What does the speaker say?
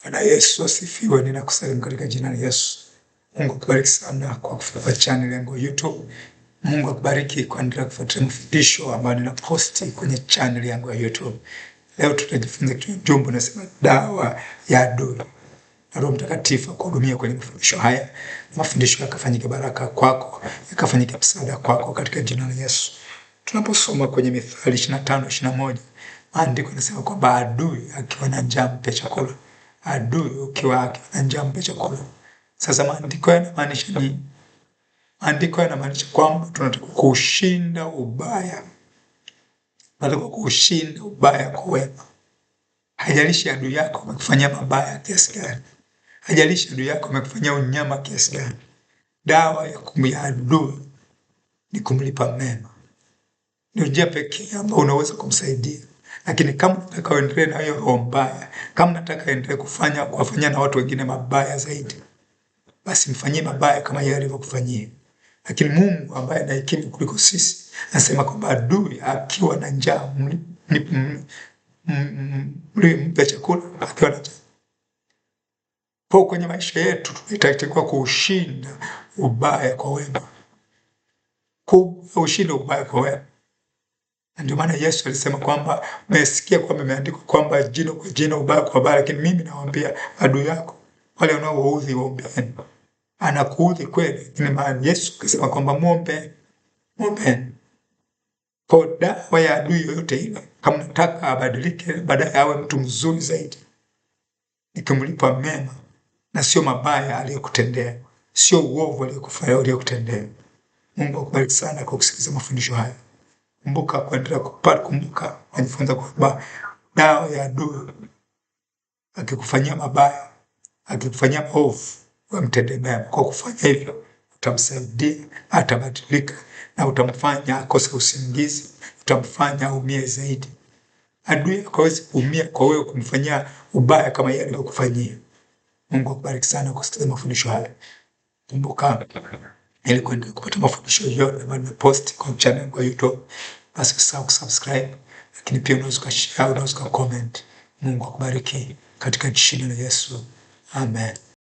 Bwana Yesu asifiwe. Ninakusalimu katika jina la Yesu. Mungu akubariki sana kwa kufuata channel yangu YouTube. Mungu akubariki kuendelea kufuatilia mafundisho ambayo ninaposti kwenye channel yangu ya YouTube. Leo tutajifunza kitu jumbo nasema dawa ya adui. Na Roho Mtakatifu kuhudumia kwenye mafundisho haya. Mafundisho yakafanyike baraka kwako, yakafanyike msaada kwako katika jina la Yesu. Tunaposoma kwenye Mithali 25:21, maandiko yanasema kwamba adui akiwa na njaa mpe chakula. Adui ukiwa na njaa mpe chakula. Sasa maandiko yanamaanisha nini? Maandiko yanamaanisha kwamba tunataka kushinda ubaya. Tunataka kushinda ubaya kwa wema. Hajalishi adui yako amekufanyia mabaya kiasi gani. Hajalishi adui yako amekufanyia unyama kiasi gani. Dawa ya kumya adui ni kumlipa mema. Ndio njia pekee ambayo unaweza kumsaidia. Lakini kama unataka uendelee na hiyo roho mbaya, kama unataka uendelee kuwafanyia na watu wengine mabaya zaidi, basi mfanyie mabaya kama yeye alivyokufanyia. Lakini Mungu ambaye ana hekima kuliko sisi, anasema kwamba adui akiwa na njaa mpe chakula akiwa na njaa. Kwa kwenye maisha yetu tunatakiwa kushinda ubaya kwa wema. Kushinda ubaya kwa wema. Ndio maana Yesu alisema kwamba mmesikia kwamba imeandikwa kwamba jino kwa jino, ubaya kwa ubaya, lakini mimi nawaambia adui yako, wale wanaoudhi waombeeni. Anakuudhi kweli, lakini maana Yesu akasema kwamba muombeeni. Kwa dawa ya adui yoyote ile, kama nataka abadilike baadaye awe mtu mzuri zaidi, nikimlipa mema na sio mabaya aliyokutendea, sio uovu aliyokutendea. Mungu akubariki sana kwa kusikiliza mafundisho haya. Kumbuka kuendelea kumbuka kujifunza kwamba dawa ya adui akikufanyia mabaya, akikufanyia maovu, umtendee mema. Kwa kufanya hivyo utamsaidia, atabadilika, na utamfanya akose usingizi, utamfanya aumie zaidi. Adui hawezi kuumia kwa wewe kumfanyia ubaya kama yeye alivyokufanyia. Mungu akubariki sana kwa kusikiliza mafundisho haya. Kumbuka ili kuendelea kupata mafundisho yote ambayo nimepost kwa channel yangu ya YouTube, basi usisahau kusubscribe, lakini pia unaweza kushare, unaweza kucomment. Mungu akubariki katika jina la Yesu. Amen.